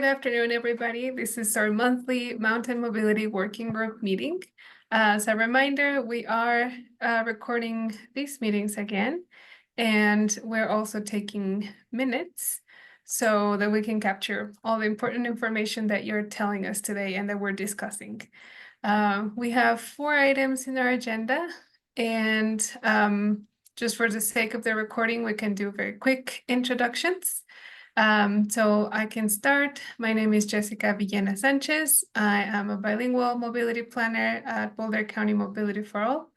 Good afternoon, everybody. This is our monthly Mountain Mobility Working Group meeting. As a reminder, we are recording these meetings again, and we're also taking minutes so that we can capture all the important information that you're telling us today and that we're discussing. We have 4 items in our agenda, and just for the sake of the recording, we can do very quick introductions. So I can start. My name is Jessica Villena Sanchez. I am a bilingual mobility planner at Boulder County Mobility for All,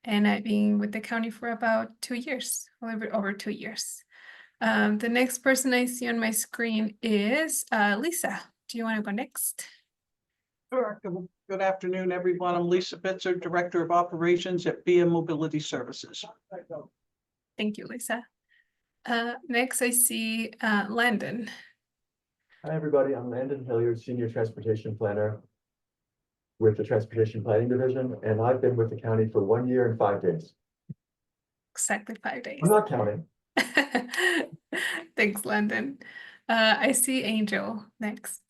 and I've been with the county for about 2 years, a little bit over 2 years. The next person I see on my screen is Lisa. Do you want to go next? Sure. Good afternoon, everyone. I'm Lisa Bitzer, Director of Operations at BM Mobility Services. Thank you, Lisa. Next, I see Landon. Hi, everybody. I'm Landon Hilliard, Senior Transportation Planner with the Transportation Planning Division, and I've been with the county for 1 year and 5 days. Exactly 5 days. I'm not counting. Thanks, Landon. I see Angel next.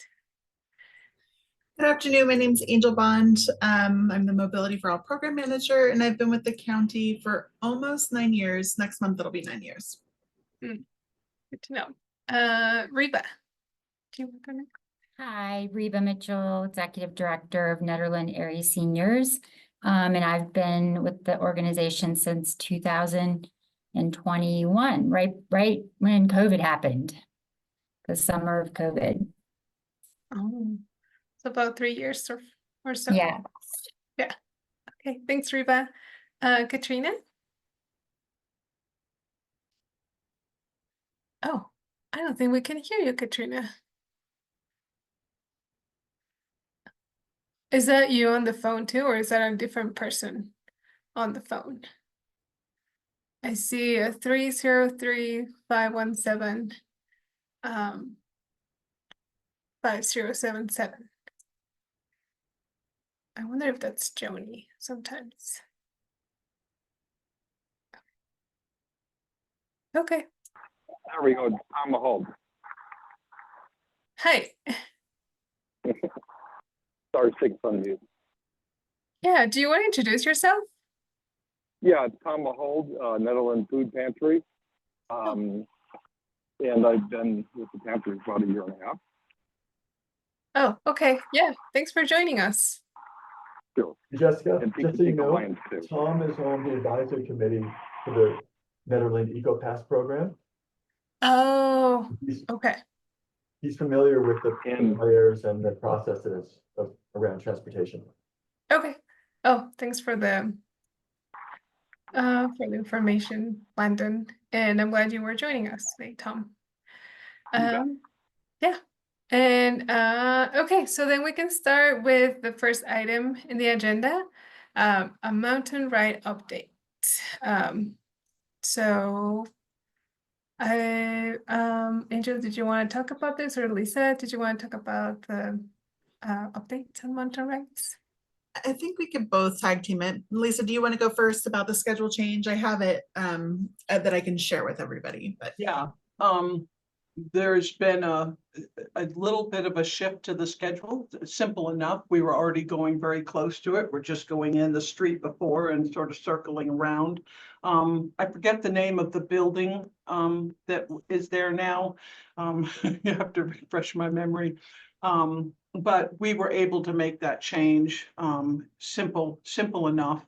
Good afternoon. My name is Angel Bond. I'm the Mobility for All Program Manager, and I've been with the county for almost 9 years. Next month, it'll be 9 years. Good to know. Reba, do you want to go next? Hi, Reba Mitchell, Executive Director of Netherland Area Seniors. And I've been with the organization since 2021, right when COVID happened, the summer of COVID. Oh, it's about 3 years or so. Yeah. Yeah. Okay, thanks, Reba. Katrina? Oh, I don't think we can hear you, Katrina. Is that you on the phone too, or is that a different person on the phone? I see a 303-517 5077. I wonder if that's Joni sometimes. Okay. There we go. Tom Mahold. Hi. Star 6 on you. Yeah, do you want to introduce yourself? Yeah, Tom Mahold, Netherlands Food Pantry. And I've been with the pantry for about 1.5 years. Oh, okay. Yeah, thanks for joining us. Sure. Jessica, And just so you know, Lions too. Tom is on the advisory committee for the Netherlands EcoPass program. Oh, okay. He's familiar with the And- layers and the processes around transportation. Okay. Oh, thanks for the information, Landon. And I'm glad you were joining us today, Tom. Yeah. And okay, so then we can start with the first item in the agenda, a mountain ride update. So Angel, did you want to talk about this, or Lisa, did you want to talk about the updates on mountain rides? I think we could both tag team it. Lisa, do you want to go first about the schedule change? I have it that I can share with everybody. But Yeah, there's been a little bit of a shift to the schedule. Simple enough. We were already going very close to it. We're just going in the street before and sort of circling around. I forget the name of the building that is there now. You have to refresh my memory. But we were able to make that change. Simple enough.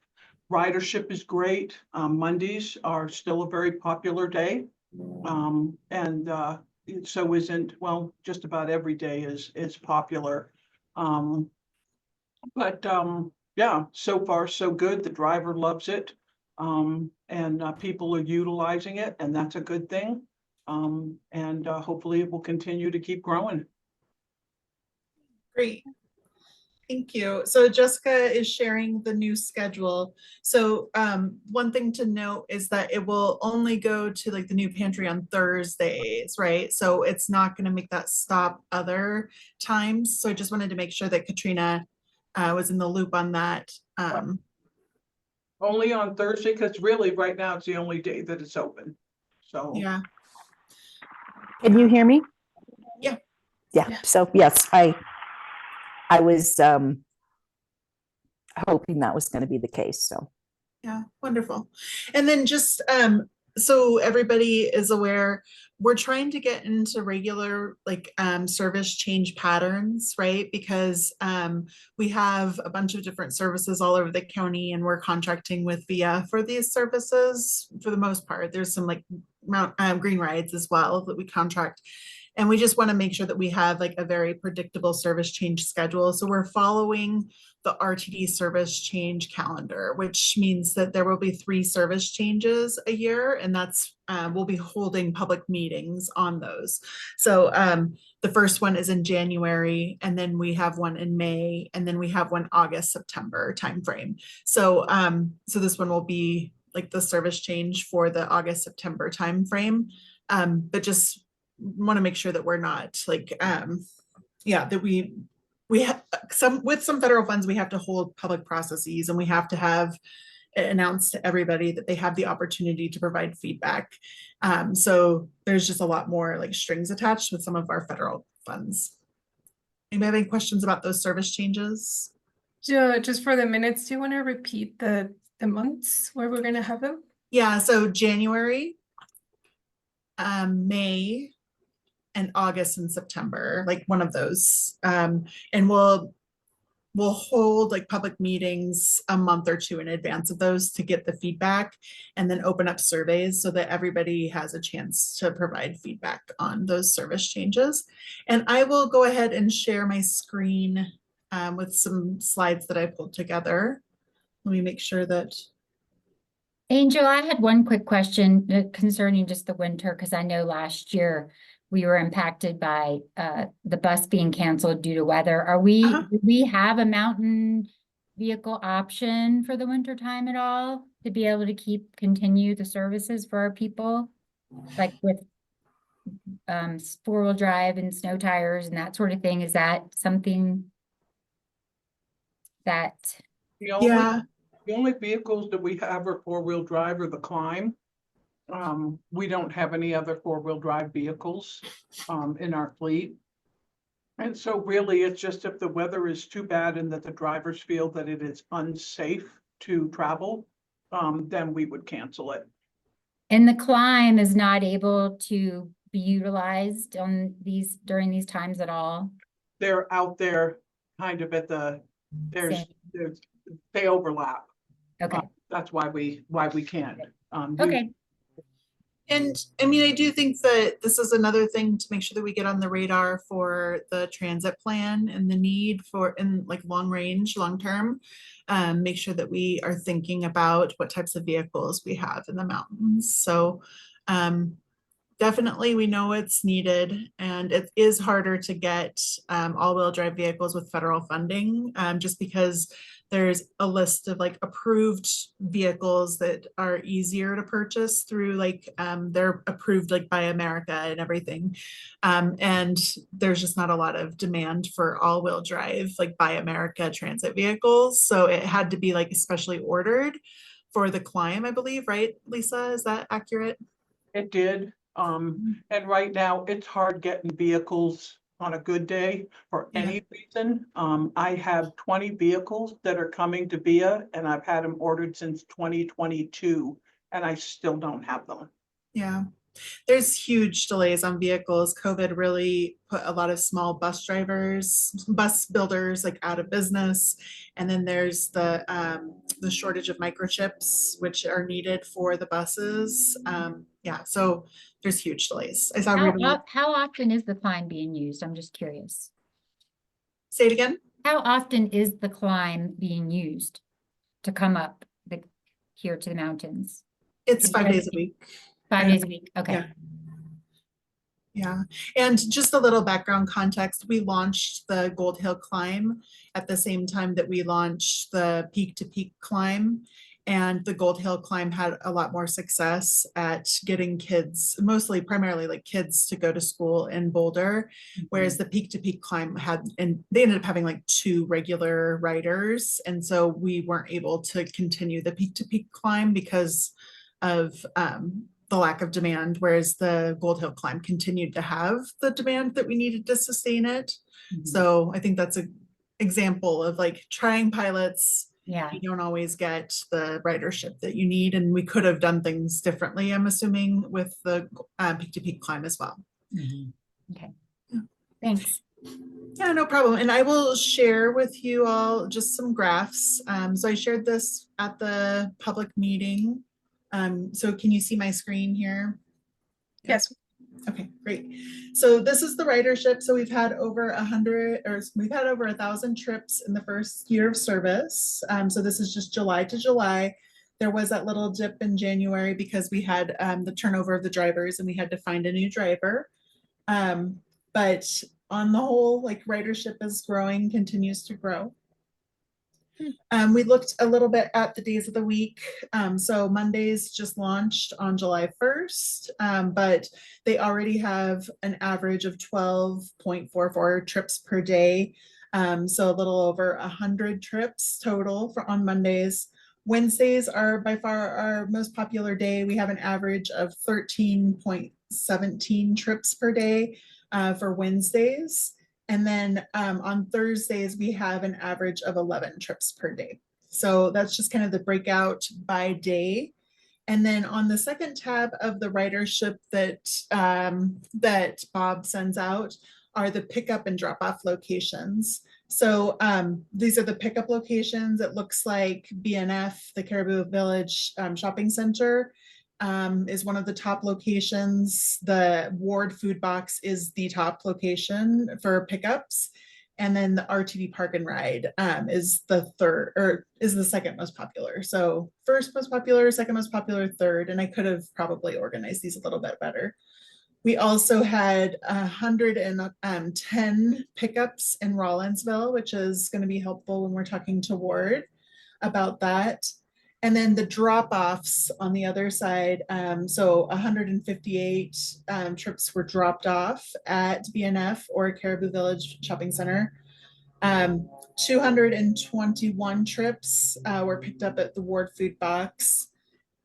Ridership is great. Mondays are still a very popular day. So isn't, well, just about every day is popular. Yeah, so far so good. The driver loves it. People are utilizing it, and that's a good thing. Hopefully it will continue to keep growing. great. Thank you. So Jessica is sharing the new schedule. So one thing to note is that it will only go to like the new pantry on Thursdays, right? So it's not going to make that stop other times. So I just wanted to make sure that Katrina was in the loop on that. Only on Thursday, because really right now it's the only day that it's open. So Yeah. Can you hear me? Yeah. Yeah. Yeah, so yes, I was hoping that was going to be the case, so. Yeah, wonderful. And then just so everybody is aware, we're trying to get into regular like service change patterns, right? Because we have a bunch of different services all over the county and we're contracting with VIA for these services for the most part. There's some like green rides as well that we contract. And we just want to make sure that we have like a very predictable service change schedule. So we're following the RTD service change calendar, which means that there will be 3 service changes a year, and that's we'll be holding public meetings on those. So the first one is in January, and then we have one in May, and then we have one August, September timeframe. So so this one will be like the service change for the August, September timeframe. But just want to make sure that we're not like yeah, that we have some federal funds, we have to hold public processes and we have to have it announced to everybody that they have the opportunity to provide feedback. So there's just a lot more like strings attached with some of our federal funds. Anybody have any questions about those service changes? Just for the minutes, do you want to repeat the months where we're going to have them? Yeah, so January, May, and August and September, like one of those. And we'll hold like public meetings a month or 2 in advance of those to get the feedback and then open up surveys so that everybody has a chance to provide feedback on those service changes. And I will go ahead and share my screen with some slides that I pulled together. Let me make sure that. Angel, I had one quick question concerning just the winter, because I know last year we were impacted by the bus being canceled due to weather. Do we have a mountain vehicle option for the winter time at all to be able to continue the services for our people? Like with 4-wheel drive and snow tires and that sort of thing? Is that something that? The only vehicles that we have are 4-wheel drive or the Climb. We don't have any other 4-wheel drive vehicles in our fleet. And so really it's just if the weather is too bad and that the drivers feel that it is unsafe to travel, then we would cancel it. And the Climb is not able to be utilized during these times at all? They're out there kind of at they overlap. Okay. That's why we can't. Okay. And I mean, I do think that this is another thing to make sure that we get on the radar for the transit plan and the need for in like long range, long term, make sure that we are thinking about what types of vehicles we have in the mountains. So definitely we know it's needed, and it is harder to get all-wheel drive vehicles with federal funding just because there's a list of like approved vehicles that are easier to purchase through like they're approved like by America and everything. And there's just not a lot of demand for all-wheel drive like by America transit vehicles. So it had to be like especially ordered for the Climb, I believe, right, Lisa? Is that accurate? It did. And right now it's hard getting vehicles on a good day for any reason. I have 20 vehicles that are coming to VIA and I've had them ordered since 2022 and I still don't have them. Yeah, there's huge delays on vehicles. COVID really put a lot of small bus builders like out of business. And then there's the shortage of microchips, which are needed for the buses. Yeah, so there's huge delays. I saw. How often is the Climb being used? I'm just curious. Say it again. How often is the Climb being used to come up here to the mountains? It's 5 days a week. 5 days a week. Okay. Yeah. And just a little background context, we launched the Gold Hill Climb at the same time that we launched the Peak to Peak Climb. And the Gold Hill Climb had a lot more success at getting kids, primarily like kids, to go to school in Boulder, whereas the Peak to Peak Climb they ended up having like 2 regular riders. And so we weren't able to continue the Peak to Peak Climb because of the lack of demand, whereas the Gold Hill climb continued to have the demand that we needed to sustain it. So I think that's an example of like trying pilots. Yeah, You don't always get the ridership that you need, and we could have done things differently, I'm assuming, with the peak to peak climb as well. okay. Yeah. Thanks. Yeah, no problem. And I will share with you all just some graphs. So I shared this at the public meeting. So can you see my screen here? Yes. Okay, great. So this is the ridership. So we've had over 1,000 trips in the first year of service. So this is just July to July. There was that little dip in January because we had the turnover of the drivers and we had to find a new driver. But on the whole, like ridership is growing, continues to grow. We looked a little bit at the days of the week. So Mondays just launched on July 1st, but they already have an average of 12.44 trips per day. So a little over 100 trips total on Mondays. Wednesdays are by far our most popular day. We have an average of 13.17 trips per day for Wednesdays. And then on Thursdays, we have an average of 11 trips per day. So that's just kind of the breakout by day. And then on the second tab of the ridership that, that Bob sends out are the pickup and drop off locations. So these are the pickup locations. It looks like BNF, the Caribou Village Shopping Center, is one of the top locations. The Ward Food Box is the top location for pickups. And then the RTD Park and Ride is the third, or is the second most popular. So first most popular, second most popular, third, and I could have probably organized these a little bit better. We also had 110 pickups in Rollinsville, which is going to be helpful when we're talking to Ward about that. And then the drop-offs on the other side, so 158 trips were dropped off at BNF or Caribou Village Shopping Center. 221 trips were picked up at the Ward Food Box.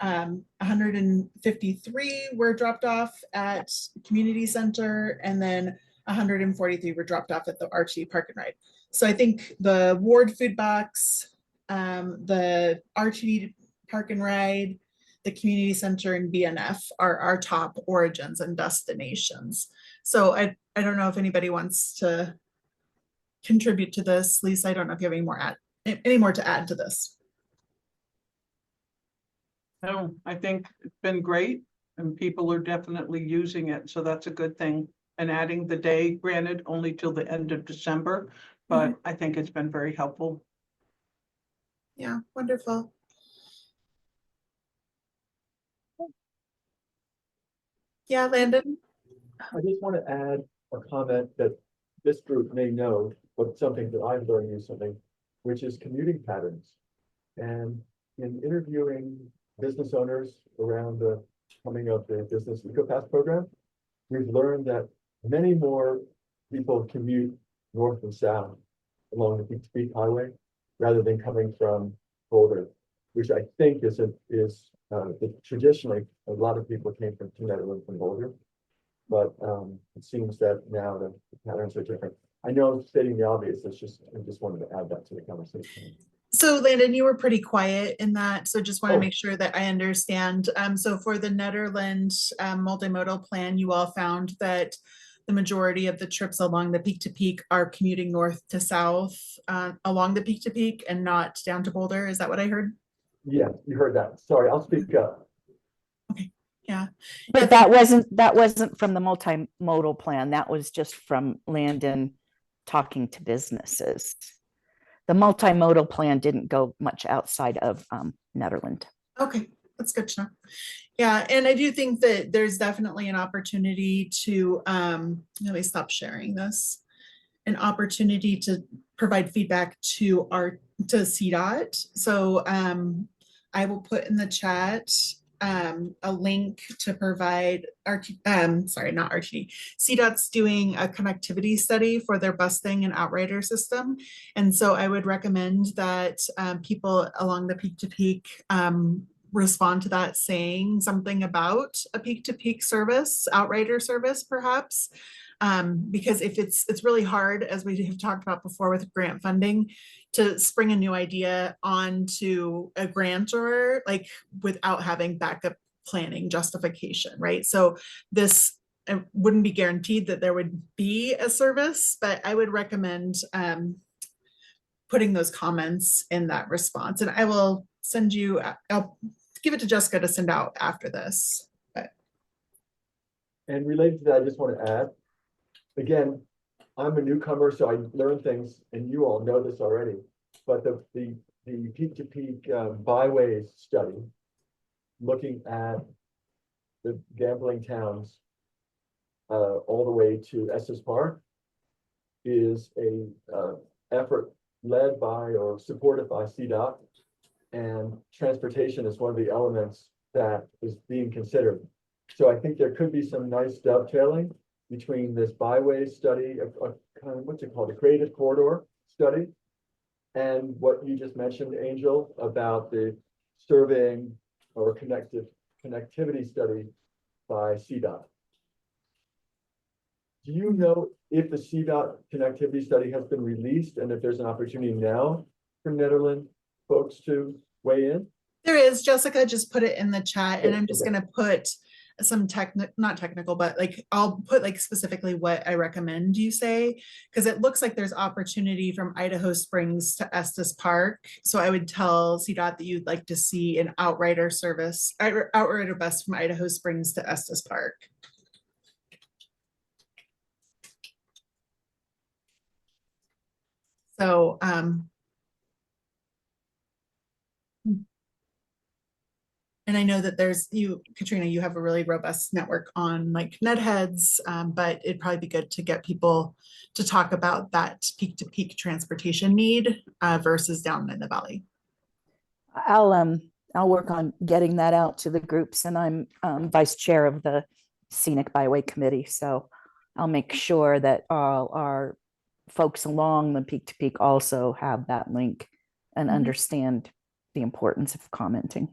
153 were dropped off at Community Center, and then 143 were dropped off at the RTD Park and Ride. So I think the Ward Food Box, the RTD Park and Ride, the Community Center, and BNF are our top origins and destinations. So I don't know if anybody wants to contribute to this. Lisa, I don't know if you have any more to add to this. No, I think it's been great and people are definitely using it. So that's a good thing. And adding the day, granted, only till the end of December, but I think it's been very helpful. Yeah, wonderful. Yeah, Landon? I just want to add a comment that this group may know, but something that I've learned recently, which is commuting patterns. And in interviewing business owners around the coming of the Business EcoPass program, we've learned that many more people commute north and south along the Peak to Peak Highway rather than coming from Boulder, which I think is traditionally a lot of people came from Netherlands from Boulder, but it seems that now the patterns are different. I know I'm stating the obvious. I just wanted to add that to the conversation. So Landon, you were pretty quiet in that, so just want to Oh. make sure that I understand. So for the Netherlands multimodal plan, you all found that the majority of the trips along the Peak to Peak are commuting north to south along the Peak to Peak and not down to Boulder. Is that what I heard? Yeah, you heard that. Sorry, I'll speak up. Yeah. But that wasn't from the multimodal plan. That was just from Landon talking to businesses. The multimodal plan didn't go much outside of Netherlands. Okay, that's good to know. Yeah, and I do think that there's definitely an opportunity to, let me stop sharing this, an opportunity to provide feedback to CDOT. So I will put in the chat a link to provide CDOT's doing a connectivity study for their busing and outrider system. And so I would recommend that people along the Peak to Peak respond to that saying something about a peak-to-peak service, outrider service perhaps. Because if it's really hard, as we have talked about before with grant funding, to spring a new idea onto a grantor, like without having backup planning justification, right? So this wouldn't be guaranteed that there would be a service, but I would recommend putting those comments in that response. And I will send you, I'll give it to Jessica to send out after this. And related to that, I just want to add, again, I'm a newcomer, so I learn things, and you all know this already. But the peak-to-peak byways study, looking at the gambling towns all the way to Estes Park, is a effort led by or supported by CDOT, and transportation is one of the elements that is being considered. So I think there could be some nice dovetailing between this byway study of kind of what's it called, a creative corridor study, and what you just mentioned, Angel, about the surveying or connectivity study by CDOT. Do you know if the CDOT connectivity study has been released, and if there's an opportunity now for Nederland folks to weigh in? There is, Jessica just put it in the chat, and I'm just Okay. gonna put some not technical, but like I'll put like specifically what I recommend you say, because it looks like there's opportunity from Idaho Springs to Estes Park. So I would tell CDOT that you'd like to see an outrider service, outrider bus from Idaho Springs to Estes Park. So and I know that there's you, Katrina, you have a really robust network on like NetHeads, but it'd probably be good to get people to talk about that peak-to-peak transportation need versus down in the valley. I'll work on getting that out to the groups, and I'm vice chair of the Scenic Byway Committee, so I'll make sure that all our folks along the peak to peak also have that link and understand the importance of commenting.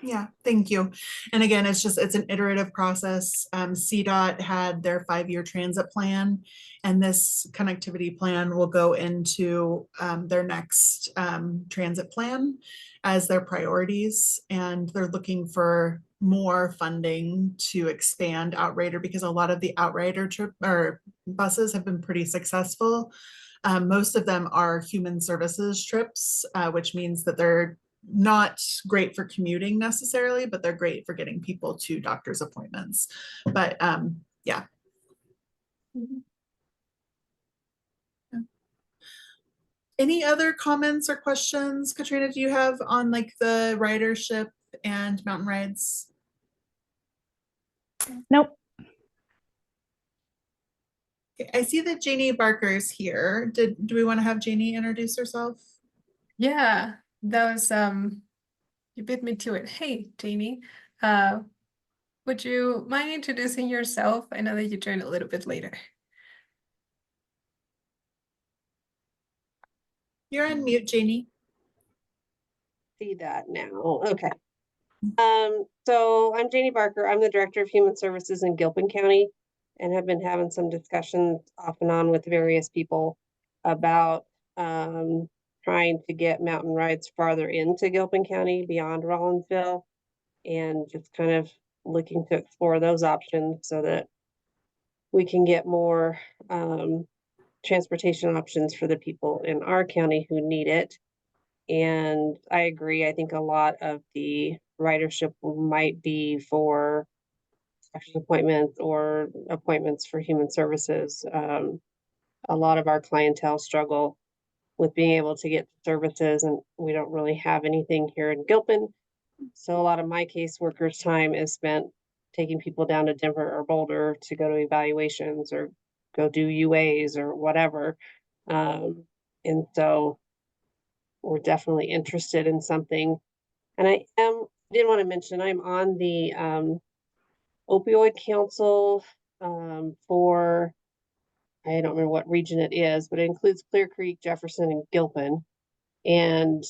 Yeah, thank you. And again, it's an iterative process. CDOT had their 5-year transit plan, and this connectivity plan will go into their next transit plan as their priorities. And they're looking for more funding to expand Outrider, because a lot of the Outrider trip or buses have been pretty successful. Most of them are human services trips, which means that they're not great for commuting necessarily, but they're great for getting people to doctor's appointments. But yeah. Any other comments or questions, Katrina, do you have on like the ridership and mountain rides? Nope. Okay, I see that Janie Barker is here. Do we want to have Janie introduce herself? Yeah, that was you beat me to it. Hey, Janie, would you mind introducing yourself? I know that you joined a little bit later. You're on mute, Janie. See that now. Okay. So I'm Janie Barker. I'm the Director of Human Services in Gilpin County, and have been having some discussions off and on with various people about trying to get mountain rides farther into Gilpin County beyond Rollinsville, and just kind of looking to explore those options so that we can get more transportation options for the people in our county who need it. And I agree. I think a lot of the ridership might be for doctor's appointments or appointments for human services. A lot of our clientele struggle with being able to get services, and we don't really have anything here in Gilpin. So a lot of my caseworkers' time is spent taking people down to Denver or Boulder to go to evaluations or go do UAs or whatever. And so we're definitely interested in something. And I did want to mention, I'm on the opioid council for, I don't remember what region it is, but it includes Clear Creek, Jefferson, and Gilpin. And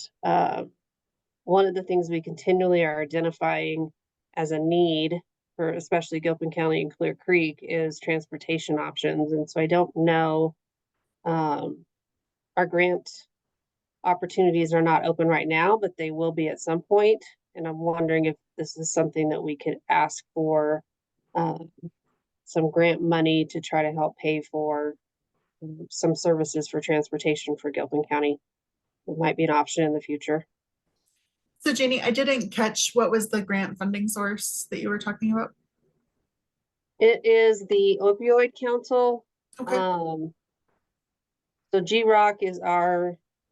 one of the things we continually are identifying as a need for especially Gilpin County and Clear Creek is transportation options. And so I don't know, our grant opportunities are not open right now, but they will be at some point. And I'm wondering if this is something that we could ask for some grant money to try to help pay for some services for transportation for Gilpin County. It might be an option in the future. So Janie, I didn't catch what was the grant funding source that you were talking about? It is the opioid council. Okay, So G-Rock is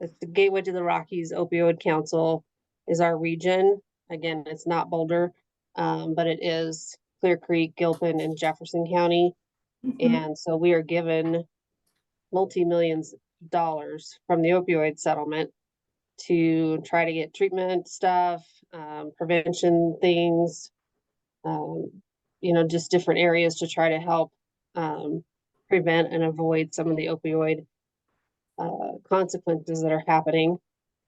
it's the Gateway to the Rockies Opioid Council is our region. Again, it's not Boulder, but it is Clear Creek, Gilpin, and Jefferson County. And so we are given multi-millions of dollars from the opioid settlement to try to get treatment stuff, prevention things, just different areas to try to help prevent and avoid some of the opioid consequences that are happening.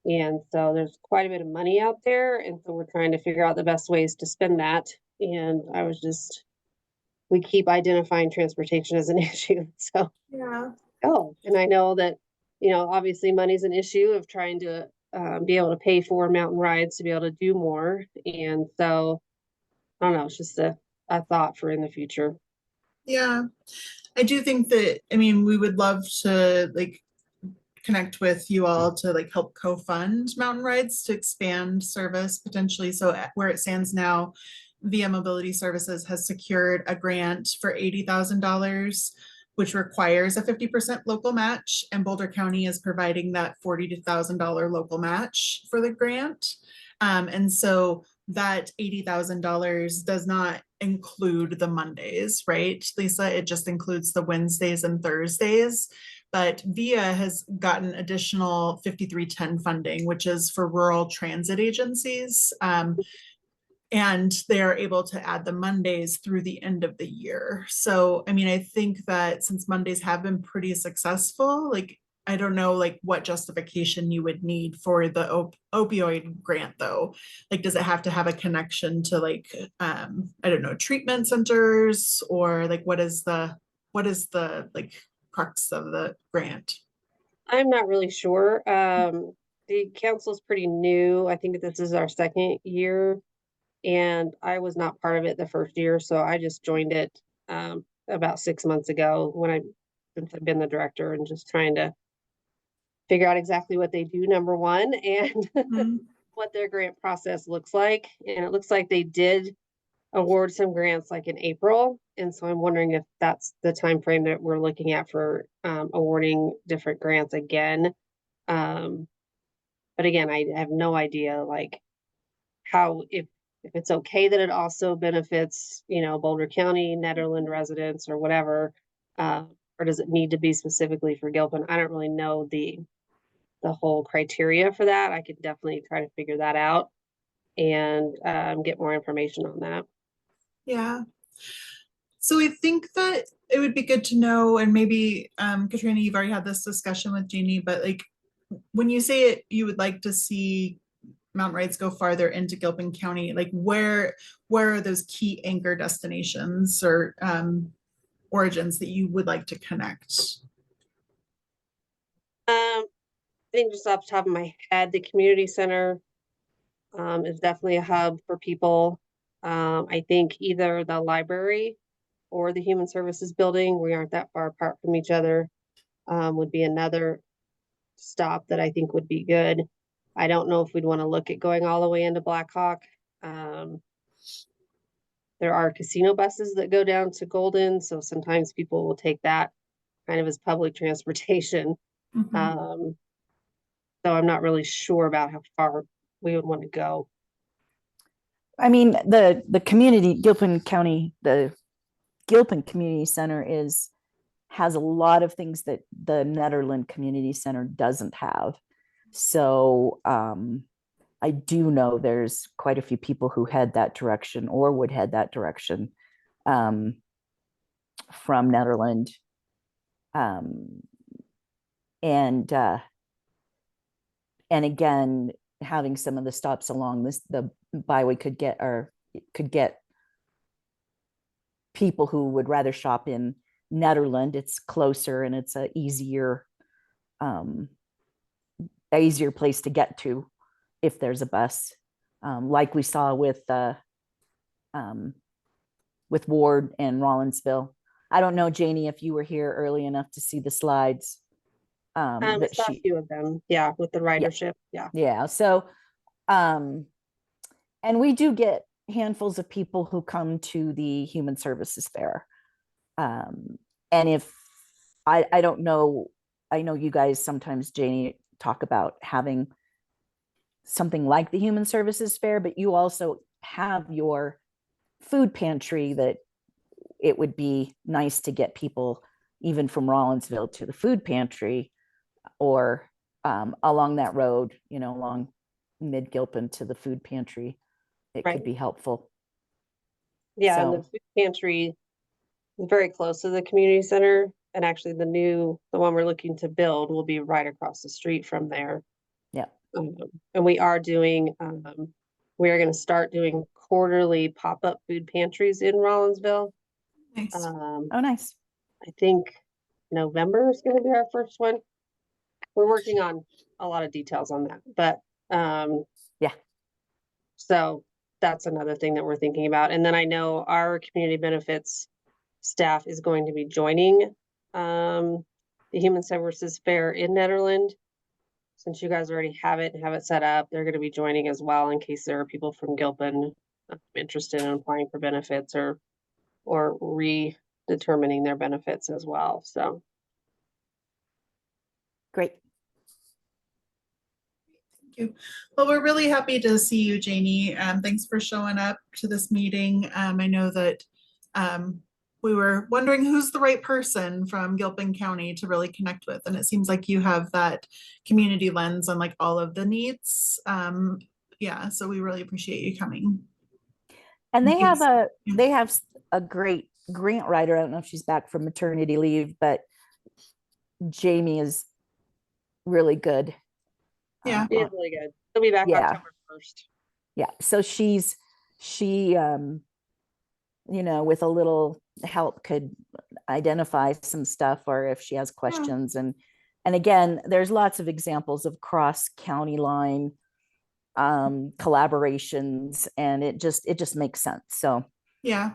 And so there's quite a bit of money out there. And so we're trying to figure out the best ways to spend that. And we keep identifying transportation as an issue. So, yeah. and I know that, obviously money's an issue of trying to be able to pay for mountain rides to be able to do more. And so, I don't know, it's just a thought for in the future. Yeah, I do think that, we would love to connect with you all to help co-fund mountain rides to expand service potentially. So where it stands now, Via Mobility Services has secured a grant for $80,000, which requires a 50% local match, and Boulder County is providing that $40,000 local match for the grant. And so that $80,000 does not include the Mondays, right, Lisa? It just includes the Wednesdays and Thursdays. But VIA has gotten additional 5310 funding, which is for rural transit agencies. And they're able to add the Mondays through the end of the year. So, I think that since Mondays have been pretty successful, I don't know what justification you would need for the opioid grant though. Does it have to have a connection to I don't know, treatment centers, or what is the crux of the grant? I'm not really sure. The council's pretty new. I think this is our second year, and I was not part of it the first year, so I just joined it about 6 months ago since I've been the director, and just trying to figure out exactly what they do, number one, and what their grant process looks like. And it looks like they did award some grants in April. And so I'm wondering if that's the time frame that we're looking at for awarding different grants again. But again, I have no idea how, if it's okay that it also benefits, Boulder County, Nederland residents or whatever, or does it need to be specifically for Gilpin? I don't really know the whole criteria for that. I could definitely try to figure that out and get more information on that. Yeah. So I think that it would be good to know, and maybe Katrina, you've already had this discussion with Jeannie, but when you say it, you would like to see mountain rides go farther into Gilpin County, where are those key anchor destinations or origins that you would like to connect? I think just off the top of my head, the community center is definitely a hub for people. I think either the library or the human services building, we aren't that far apart from each other, would be another stop that I think would be good. I don't know if we'd want to look at going all the way into Blackhawk. There are casino buses that go down to Golden, so sometimes people will take that kind of as public transportation. So I'm not really sure about how far we would want to go. The community, Gilpin County, the Gilpin Community Center has a lot of things that the Nederland Community Center doesn't have. So I do know there's quite a few people who head that direction or would head that direction from Nederland. And again, having some of the stops along the byway could get people who would rather shop in Nederland. It's closer and it's a easier place to get to if there's a bus, like we saw with Ward and Rollinsville. I don't know, Janie, if you were here early enough to see the slides. That Saw a few of them, yeah, with the ridership, yeah. Yeah, so and we do get handfuls of people who come to the Human Services Fair. And if I don't know, I know you guys sometimes, Janie, talk about having something like the Human Services Fair, but you also have your food pantry that it would be nice to get people even from Rollinsville to the food pantry, or along that road, along Mid-Gilpin to the food pantry. It Right. could be helpful. Yeah, and the So- food pantry is very close to the community center, and actually the one we're looking to build will be right across the street from there. Yeah. And we are gonna start doing quarterly pop-up food pantries in Rollinsville. Nice. Oh, nice. I think November is gonna be our first one. We're working on a lot of details on that, but, Yeah. so that's another thing that we're thinking about. And then I know our community benefits staff is going to be joining, the Human Services Fair in Nederland. Since you guys already have it set up, they're gonna be joining as well in case there are people from Gilpin interested in applying for benefits or redetermining their benefits as well, so. Great. Thank you. Well, we're really happy to see you, Janie. Thanks for showing up to this meeting. I know that we were wondering who's the right person from Gilpin County to really connect with, and it seems like you have that community lens on like all of the needs. Yeah, so we really appreciate you coming. And they have Yes. a great grant writer. I don't know if she's back from maternity leave, but Jamie is really good. Yeah. It is really good. They'll be back Yeah. October 1st. Yeah, so she with a little help could identify some stuff, or if she has questions. And again, there's lots of examples of cross county line collaborations, and it just makes sense. So Yeah.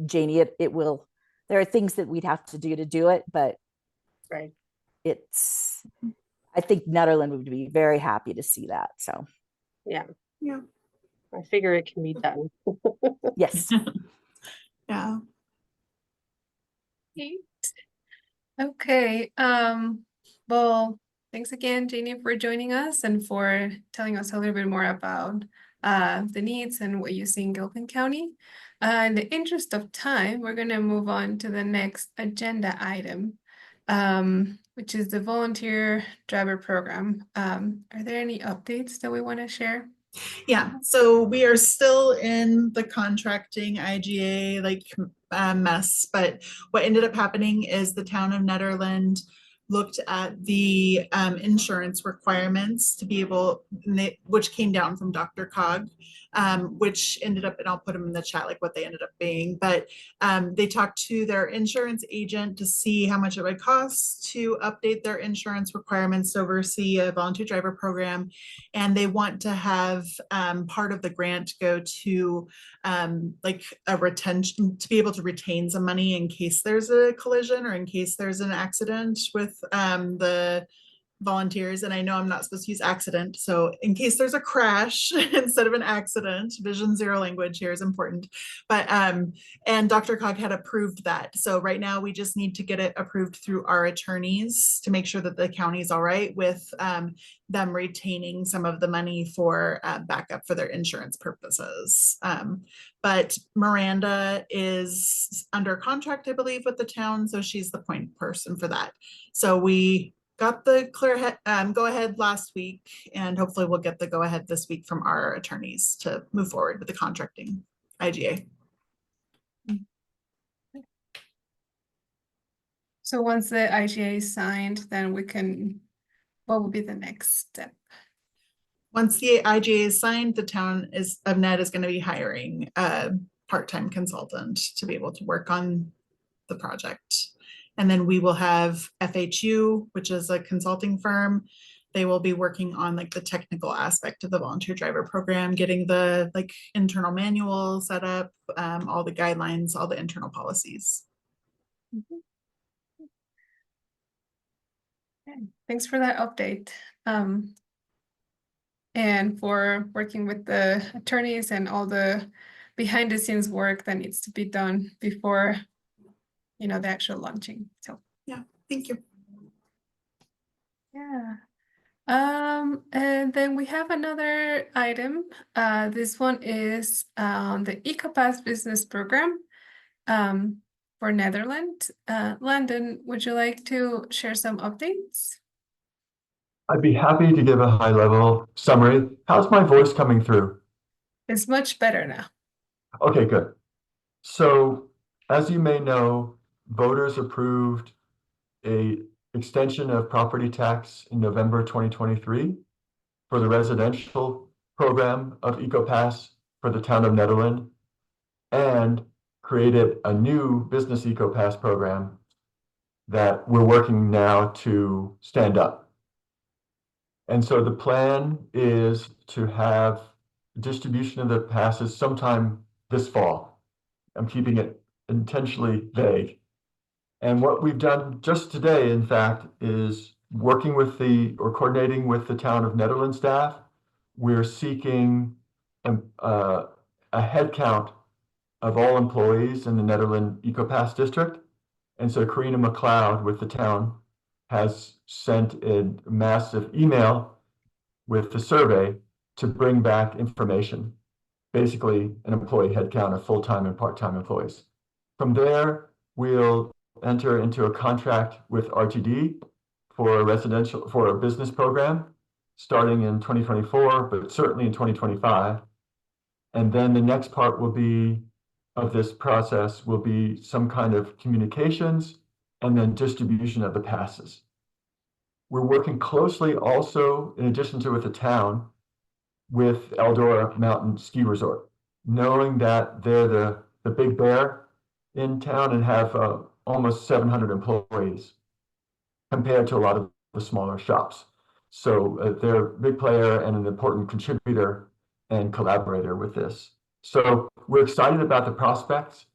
Janie, it will, there are things that we'd have to do it, but Right. I think Nederland would be very happy to see that. So Yeah. Yeah. I figure it can be done. yes. Yeah. Great. Okay, well, thanks again, Janie, for joining us and for telling us a little bit more about the needs and what you see in Gilpin County. In the interest of time, we're gonna move on to the next agenda item, which is the volunteer driver program. Are there any updates that we want to share? Yeah, so we are still in the contracting IGA mess, but what ended up happening is the town of Nederland looked at the insurance requirements to be able, which came down from DRCOG, which ended up, and I'll put them in the chat, like what they ended up being, but they talked to their insurance agent to see how much it would cost to update their insurance requirements to oversee a volunteer driver program. And they want to have part of the grant go to like a retention, to be able to retain some money in case there's a collision or in case there's an accident with the volunteers. And I know I'm not supposed to use accident, so in case there's a crash instead of an accident, vision zero language here is important. But and DRCOG had approved that, so right now we just need to get it approved through our attorneys to make sure that the county's all right with them retaining some of the money for backup for their insurance purposes. But Miranda is under contract, I believe, with the town, so she's the point person for that. So we got the go ahead last week, and hopefully we'll get the go ahead this week from our attorneys to move forward with the contracting IGA. So once the IGA is signed, then what will be the next step? Once the IGA is signed, the town of Ned is going to be hiring a part-time consultant to be able to work on the project. And then we will have FHU, which is a consulting firm. They will be working on like the technical aspect of the volunteer driver program, getting the like internal manual set up, all the guidelines, all the internal policies. Okay, thanks for that update. And for working with the attorneys and all the behind the scenes work that needs to be done before, you know, the actual launching. So, Thank you. yeah. And then we have another item. This one is the EcoPass business program for Netherlands. Landon, would you like to share some updates? I'd be happy to give a high-level summary. How's my voice coming through? It's much better now. Okay, good. So, as you may know, voters approved a extension of property tax in November 2023 for the residential program of EcoPass for the town of Nederland, and created a new business EcoPass program that we're working now to stand up. And so the plan is to have distribution of the passes sometime this fall. I'm keeping it intentionally vague. And what we've done just today, in fact, is working with coordinating with the town of Nederland staff. We're seeking a head count of all employees in the Nederland EcoPass district. And so Karina McLeod with the town has sent a massive email with the survey to bring back information, basically an employee head count of full-time and part-time employees. From there, we'll enter into a contract with RTD for a business program starting in 2024, but certainly in 2025. And then the next part of this process will be some kind of communications and then distribution of the passes. We're working closely also, in addition to with the town, with Eldora Mountain Ski Resort, knowing that they're the big bear in town and have almost 700 employees compared to a lot of the smaller shops. So they're a big player and an important contributor and collaborator with this. So we're excited about the prospects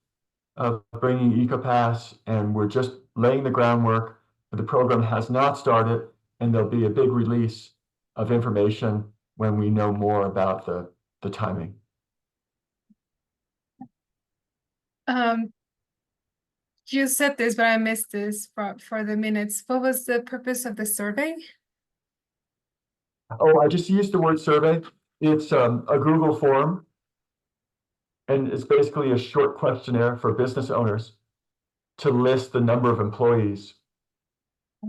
of bringing EcoPass, and we're just laying the groundwork. The program has not started, and there'll be a big release of information when we know more about the timing. You said this, but I missed this for the minutes. What was the purpose of the survey? Oh, I just used the word survey. It's a Google form, and it's basically a short questionnaire for business owners to list the number of employees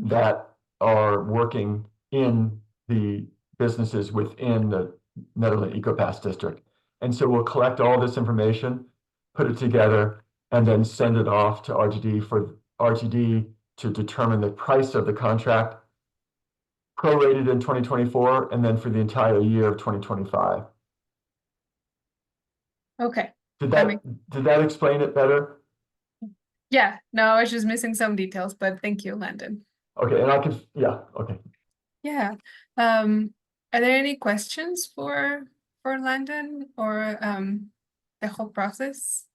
that are working in the businesses within the Nederland EcoPass district. And so we'll collect all this information, put it together, and then send it off to RTD for RTD to determine the price of the contract, prorated in 2024, and then for the entire year of 2025. Okay. Did that explain it better? Yeah, no, I was just missing some details, but thank you, Landon. Okay, and okay. Yeah. Are there any questions for Landon or the whole process?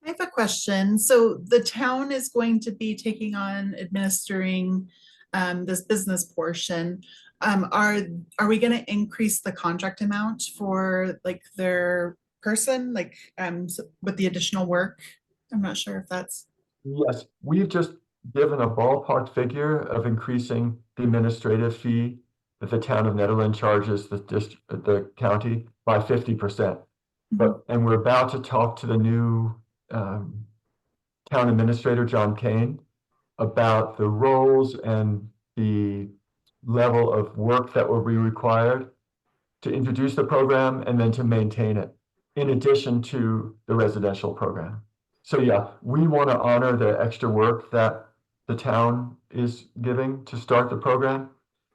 I have a question. So the town is going to be taking on administering this business portion. Are we going to increase the contract amount for like their person, like with the additional work? I'm not sure if that's. Yes, we've just given a ballpark figure of increasing the administrative fee that the town of Nederland charges the county by 50%. And we're about to talk to the new town administrator, John Kane, about the roles and the level of work that will be required to introduce the program and then to maintain it, in addition to the residential program. So yeah, we want to honor the extra work that the town is giving to start the program.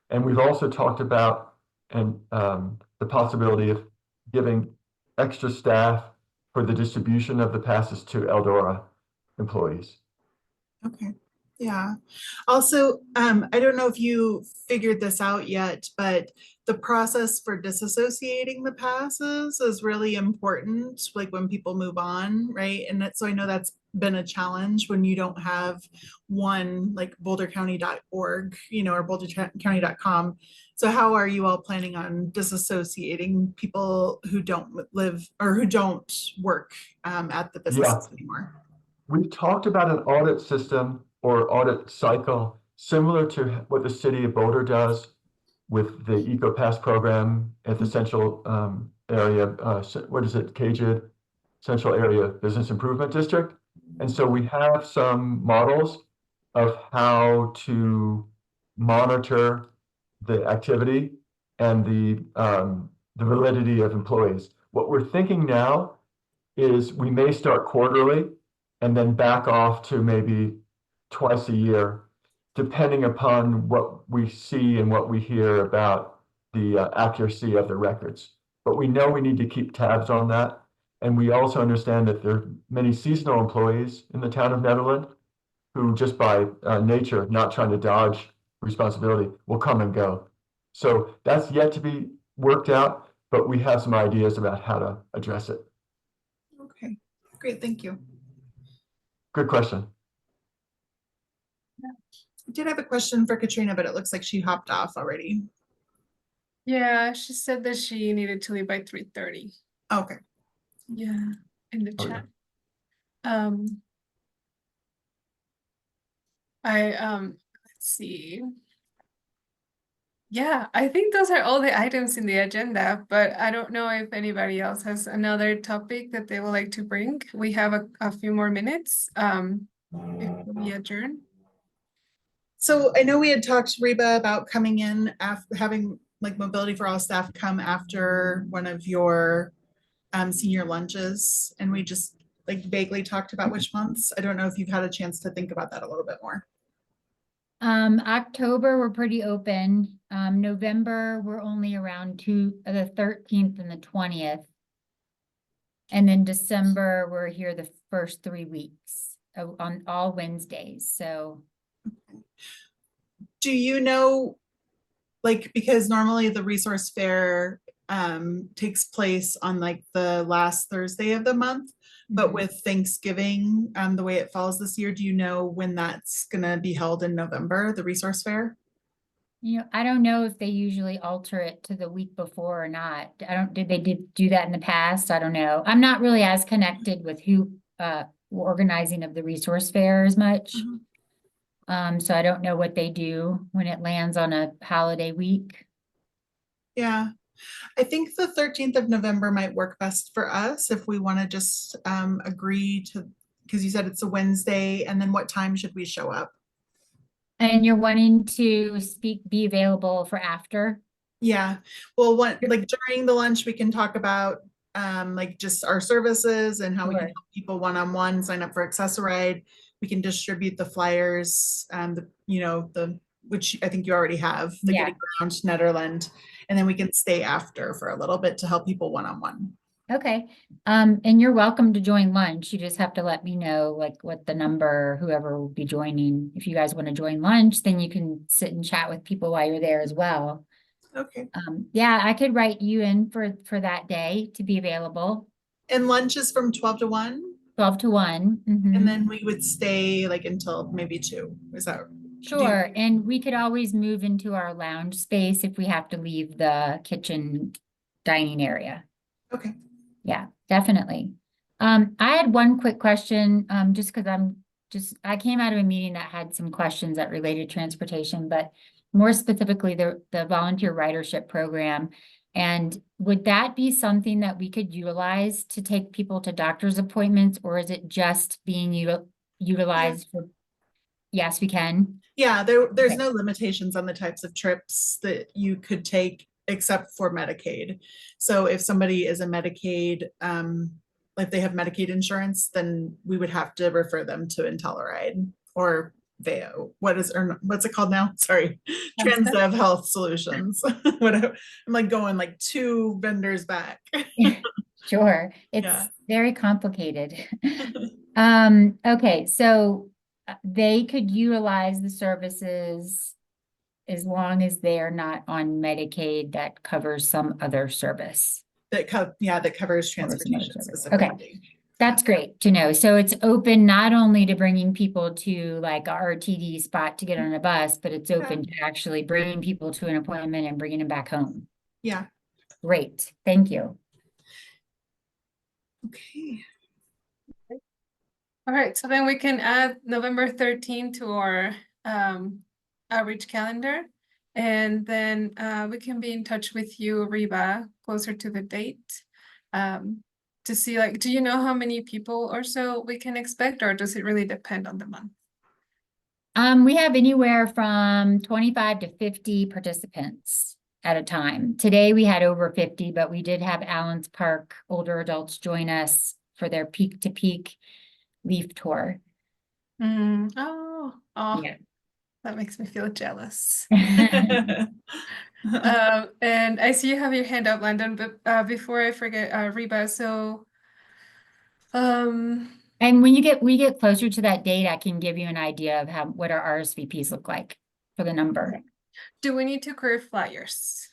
And we've also talked about the possibility of giving extra staff for the distribution of the passes to Eldora employees. Okay, yeah. Also, I don't know if you figured this out yet, but the process for disassociating the passes is really important, like when people move on, right? And so I know that's been a challenge when you don't have one like bouldercounty.org, or bouldercounty.com. So how are you all planning on disassociating people who don't live or who don't work at the businesses anymore? We've talked about an audit system or audit cycle similar to what the city of Boulder does with the EcoPass program at the central area, what is it, CAGID, Central Area Business Improvement District. And so we have some models of how to monitor the activity and the validity of employees. What we're thinking now is we may start quarterly and then back off to maybe twice a year, depending upon what we see and what we hear about the accuracy of the records. But we know we need to keep tabs on that. And we also understand that there are many seasonal employees in the town of Nederland who just by nature, not trying to dodge responsibility, will come and go. So that's yet to be worked out, but we have some ideas about how to address it. Okay, great, thank you. Good question. I did have a question for Katrina, but it looks like she hopped off already. Yeah, she said that she needed to leave by 3:30. Okay. Yeah, in the Oh, chat. Let's see. Yeah, I think those are all the items in the agenda, but I don't know if anybody else has another topic that they would like to bring. We have a few more minutes before we adjourn. So I know we had talked, Reba, about coming in after having like Mobility for All staff come after one of your senior lunches, and we just like vaguely talked about which months. I don't know if you've had a chance to think about that a little bit more. October, we're pretty open. November, we're only around the 13th and the 20th. And then December, we're here the first 3 weeks on all Wednesdays. So. Do you know, like, because normally the resource fair takes place on like the last Thursday of the month, but with Thanksgiving, the way it falls this year, do you know when that's gonna be held in November, the resource fair? I don't know if they usually alter it to the week before or not. Did they do that in the past? I don't know. I'm not really as connected with who organizing of the resource fair as much. So I don't know what they do when it lands on a holiday week. Yeah, I think the 13th of November might work best for us if we want to just agree to, because you said it's a Wednesday, and then what time should we show up? And you're wanting to be available for after? Yeah, well, like during the lunch, we can talk about like just our services and how we can help people one-on-one sign up for Access-a-Ride. We can distribute the flyers, which I think you already have, the Getting Around Nederland, and then we can stay after for a little bit to help people one-on-one. Okay. And you're welcome to join lunch. You just have to let me know like what the number, whoever will be joining. If you guys want to join lunch, then you can sit and chat with people while you're there as well. Okay. Yeah, I could write you in for that day to be available. And lunch is from 12 to 1? 12 to 1. And then we would stay like until maybe 2. Is that? Sure. And we could always move into our lounge space if we have to leave the kitchen dining area. Okay. Yeah, definitely. I had one quick question, just because I came out of a meeting that had some questions that related to transportation, but more specifically the volunteer ridership program. And would that be something that we could utilize to take people to doctor's appointments, or is it just being utilized for? Yes, we can. Yeah, there's no limitations on the types of trips that you could take except for Medicaid. So if somebody is a Medicaid, like they have Medicaid insurance, then we would have to refer them to IntelliRide or Veo, what's it called now? Sorry, Transdev? Transdev Health Solutions. Whatever. I'm like going like 2 vendors back. Sure, it's Yeah. very complicated. Okay, so they could utilize the services as long as they are not on Medicaid that covers some other service. That covers Covers transportation another service. specifically. That's great to know. So it's open not only to bringing people to like a RTD spot to get on a bus, but it's open to actually bringing people to an appointment and bringing them back home. Yeah. Great, thank you. Okay. All right, so then we can add November 13 to our outreach calendar. And then we can be in touch with you, Reba, closer to the date. To see, like, do you know how many people or so we can expect, or does it really depend on the month? We have anywhere from 25 to 50 participants at a time. Today we had over 50, but we did have Allen's Park older adults join us for their peak to peak leaf tour. Oh, Yeah. that makes me feel jealous. And I see you have your hand up, Landon, but before I forget, Reba, so And when we get closer to that date, I can give you an idea of what our RSVPs look like for the number. do we need to create flyers?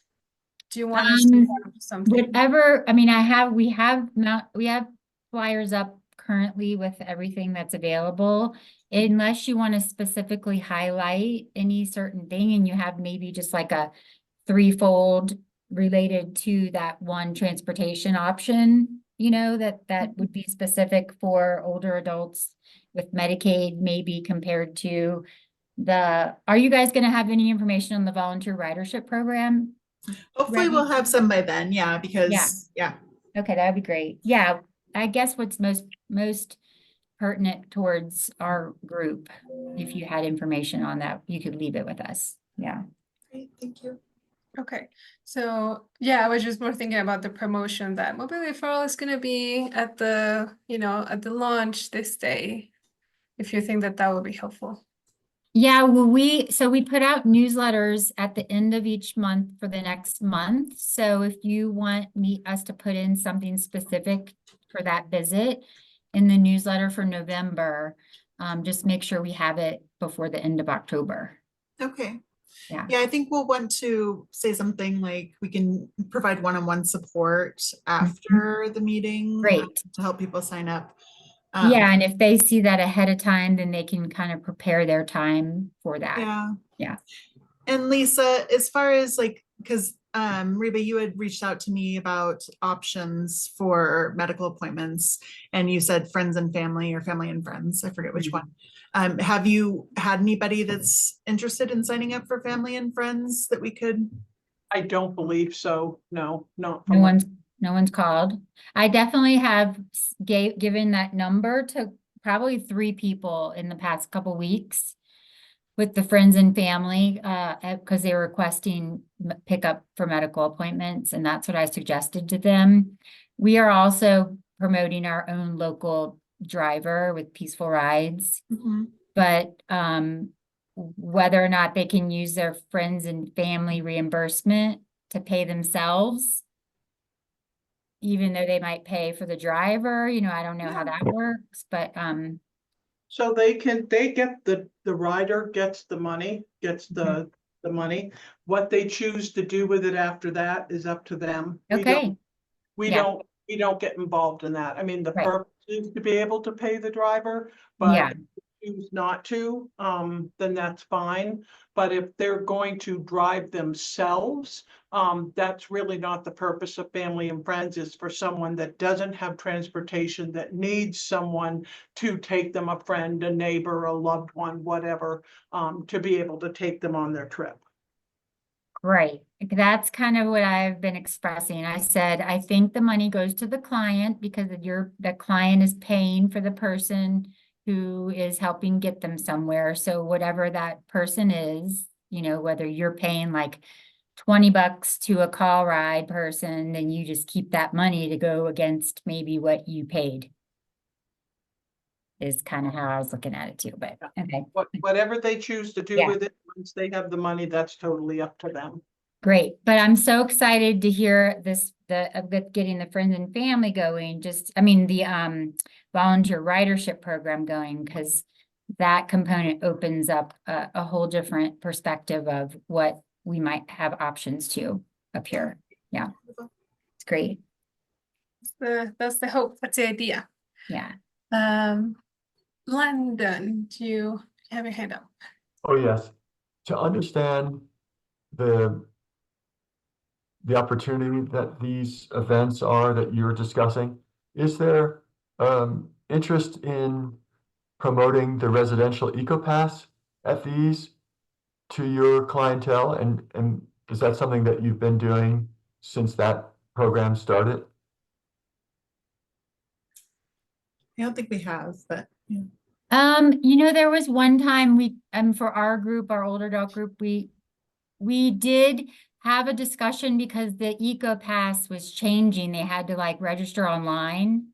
Do you want us to have something? Whatever, I mean, we have flyers up currently with everything that's available. Unless you want to specifically highlight any certain thing and you have maybe just like a 3-fold related to that one transportation option, you know, that would be specific for older adults with Medicaid, maybe compared to are you guys gonna have any information on the volunteer ridership program? Hopefully we'll have some by then, yeah, because, yeah. Okay, that'd be great. Yeah, I guess what's most pertinent towards our group, if you had information on that, you could leave it with us. Yeah. Great, thank you. Okay, so yeah, I was just more thinking about the promotion that Mobility for All is gonna be at the, at the launch this day. If you think that would be helpful. Yeah, well, we put out newsletters at the end of each month for the next month. So if you want us to put in something specific for that visit in the newsletter for November, just make sure we have it before the end of October. Okay. Yeah. Yeah, I think we'll want to say something like we can provide one-on-one support after the meeting. Great. To help people sign up. Yeah, and if they see that ahead of time, then they can kind of prepare their time for that. Yeah. Yeah. And Lisa, as far as like, because Reba, you had reached out to me about options for medical appointments, and you said friends and family or family and friends. I forget which one. Have you had anybody that's interested in signing up for family and friends that we could? I don't believe so. No, not. No one's called. I definitely have given that number to probably 3 people in the past couple weeks with the friends and family, because they were requesting pickup for medical appointments, and that's what I suggested to them. We are also promoting our own local driver with Peaceful Rides, but whether or not they can use their friends and family reimbursement to pay themselves, even though they might pay for the driver, I don't know how that works, but So they get the rider gets the money, the money. What they choose to do with it after that is up to them. okay. We don't get involved in that. I mean, the purpose is to be able to pay the driver, but if they choose not to, then that's fine. But if they're going to drive themselves, that's really not the purpose of family and friends. Is for someone that doesn't have transportation, that needs someone to take them, a friend, a neighbor, a loved one, whatever, to be able to take them on their trip. Right. That's kind of what I've been expressing. I said, I think the money goes to the client because the client is paying for the person who is helping get them somewhere. So whatever that person is, whether you're paying like $20 to a call ride person, then you just keep that money to go against maybe what you paid. is kind of how I was looking at it too, but okay, Whatever they choose to do Yeah. with it, once they have the money, that's totally up to them. great. But I'm so excited to hear this, with getting the friends and family going, the volunteer ridership program going, because that component opens up a whole different perspective of what we might have options to up here. Yeah, it's great. That's the hope, that's the idea. Yeah. London, do you have your hand up? Oh, yes. To understand the opportunity that these events are that you're discussing, is there interest in promoting the residential EcoPass at these to your clientele? And is that something that you've been doing since that program started? I don't think we have, but yeah. There was one time for our group, our older adult group, we did have a discussion because the EcoPass was changing. They had to like register online.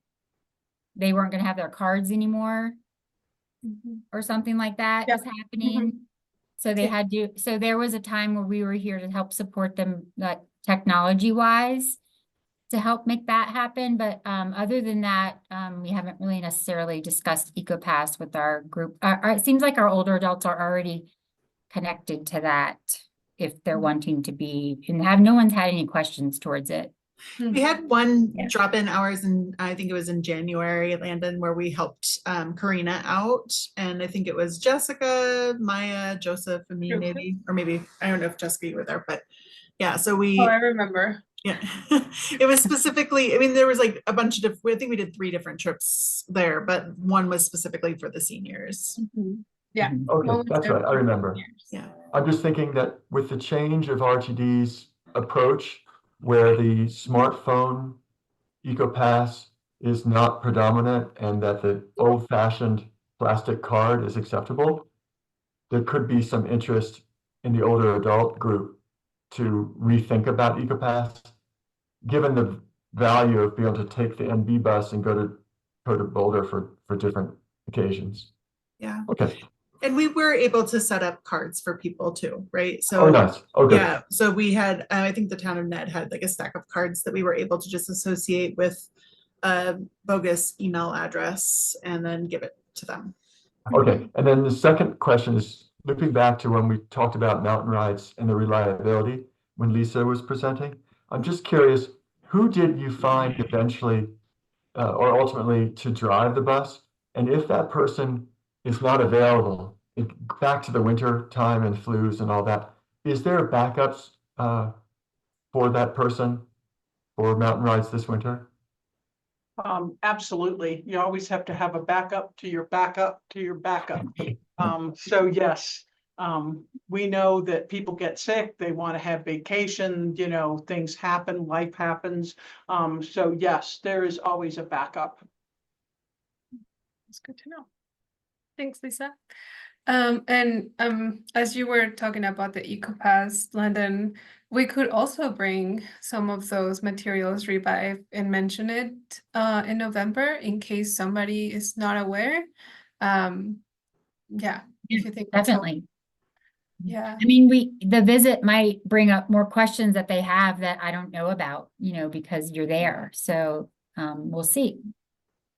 They weren't gonna have their cards anymore or something like that Yeah. was happening. So they Yeah. had to, so there was a time where we were here to help support them, like technology wise, to help make that happen. But other than that, we haven't really necessarily discussed EcoPass with our group. It seems like our older adults are already connected to that if they're wanting to be, and no one's had any questions towards it. We had one Yeah. drop-in hours and I think it was in January, Landon, where we helped Karina out. And I think it was Jessica, Maya, Joseph, and me Joseph. maybe, or maybe, I don't know if Jessica, you were there, but yeah, so we, Oh, I remember. yeah. It was specifically, I mean, there was like a bunch of different, I think we did 3 different trips there, but one was specifically for the seniors. Yeah. Mhm. Okay, Well, that's right, I remember. Yeah. I'm just thinking that with the change of RTD's approach, where the smartphone EcoPass is not predominant and that the old-fashioned plastic card is acceptable, there could be some interest in the older adult group to rethink about EcoPass, given the value of being able to take the NB bus and go to Boulder for different occasions. Yeah. Okay. And we were able to set up cards for people too, right? Oh, So nice. Okay. yeah, so we had, I think the town of Ned had like a stack of cards that we were able to just associate with a bogus email address and then give it to them. Okay, and then the second question is looping back to when we talked about mountain rides and the reliability when Lisa was presenting. I'm just curious, who did you find eventually or ultimately to drive the bus? And if that person is not available, back to the winter time and flus and all that, is there backups for that person for mountain rides this winter? Absolutely. You always have to have a backup to your backup to your backup. So yes, we know that people get sick, they want to have vacation, things happen, life happens. So yes, there is always a backup. That's good to know. Thanks, Lisa. As you were talking about the EcoPass, London, we could also bring some of those materials revive and mention it in November in case somebody is not aware. Yeah, if you think that's helpful. Definitely. Yeah. I mean, the visit might bring up more questions that they have that I don't know about, because you're there. So we'll see.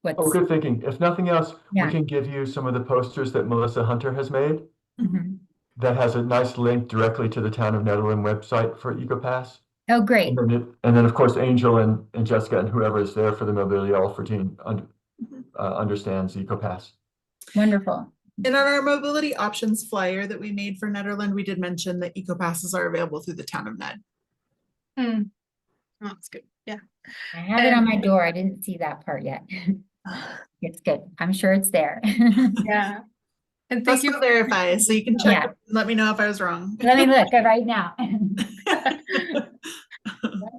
Oh, good thinking. If nothing else, Yeah. we can give you some of the posters that Melissa Hunter has made. Mhm. That has a nice link directly to the Town of Netherland website for EcoPass. Oh, great. And then of course, Angel and Jessica and whoever is there for the Mobility Alpha team understands EcoPass. Wonderful. And on our mobility options flyer that we made for Netherland, we did mention that EcoPasses are available through the town of Ned. Oh, that's good. Yeah. I have it on my door. I didn't see that part yet. It's good. I'm sure it's there. Yeah. And thank Just you. to verify, so you can check, Yeah. and let me know if I was wrong. Let me look right now.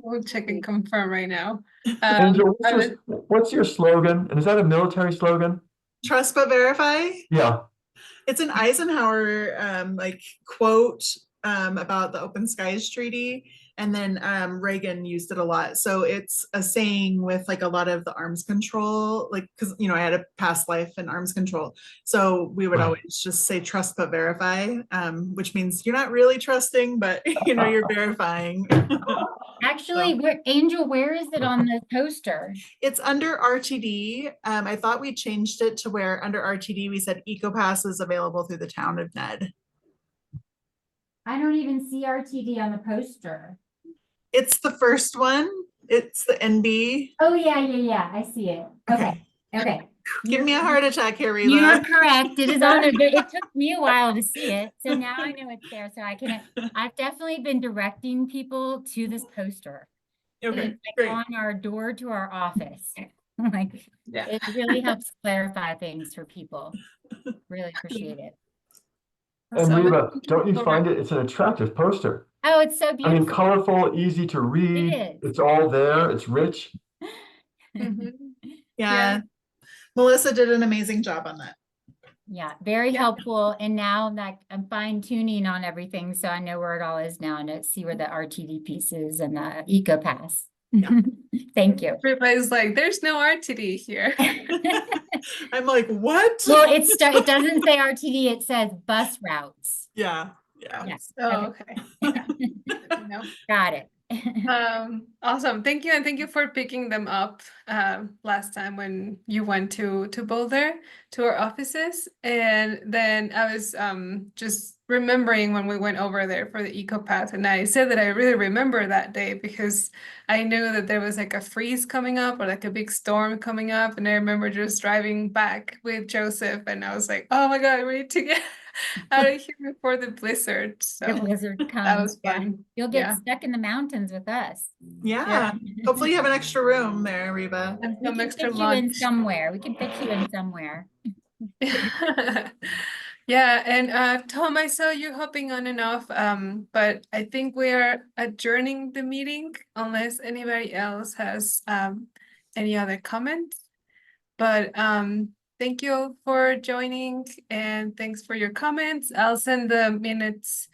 We'll check and confirm right now. Angel, I was- what's your slogan? And is that a military slogan? Trust but verify. Yeah. It's an Eisenhower quote about the Open Skies Treaty. And then Reagan used it a lot. So it's a saying with like a lot of the arms control, like, because, you know, I had a past life in arms control. So we would Right. always just say trust but verify, which means you're not really trusting, but you know, you're verifying. Actually, Angel, where is it on the poster? It's under RTD. I thought we changed it to where under RTD we said EcoPass is available through the town of Ned. I don't even see RTD on the poster. It's the first one. It's the NB. Oh, yeah, I see it. Okay. Give me a heart attack here, You are Reba. correct. It is on there. It took me a while to see it. So now I know it's there. So I've definitely been directing people to this poster. Okay, It's like great. on our door to our office. Like, Yeah. it really helps clarify things for people. Really appreciate it. And So Reba, don't you over- find it's an attractive poster? Oh, it's so I mean, beautiful. colorful, easy to read. is. It's all there. It's rich. Mhm. Yeah. Melissa did an amazing job on that. Yeah, very Yeah. helpful. And now like I'm fine tuning on everything. So I know where it all is now and to see where the RTD piece is and the EcoPass. Yeah. Thank you. Everybody's like, there's no RTD here. I'm like, what? Well, it doesn't say RTD, it says bus routes. Yeah. Yes. Oh, okay. No. Got it. Awesome. Thank you. And thank you for picking them up last time when you went to Boulder to our offices. And then I was just remembering when we went over there for the EcoPath, and I said that I really remember that day because I knew that there was like a freeze coming up or like a big storm coming up. And I remember just driving back with Joseph, and I was like, oh my God, we need to get out of here before the blizzard. So The blizzard that comes. was Yeah. fun. You'll get Yeah. stuck in the mountains with us. Yeah. Hopefully you have an extra room there, Reba. And We some can extra fit you in lunch. somewhere. We can fit you in somewhere. Yeah, and Tom, I saw you hopping on and off, but I think we are adjourning the meeting unless anybody else has any other comments. But thank you all for joining and thanks for your comments. I'll send the minutes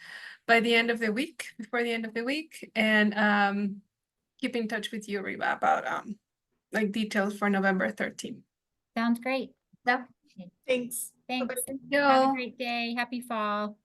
by the end of the week, before the end of the week, and keep in touch with you, Reba, about like details for November 13th. Sounds great. Yeah. Thanks. Thanks. Thank you. Have a great day. Happy fall.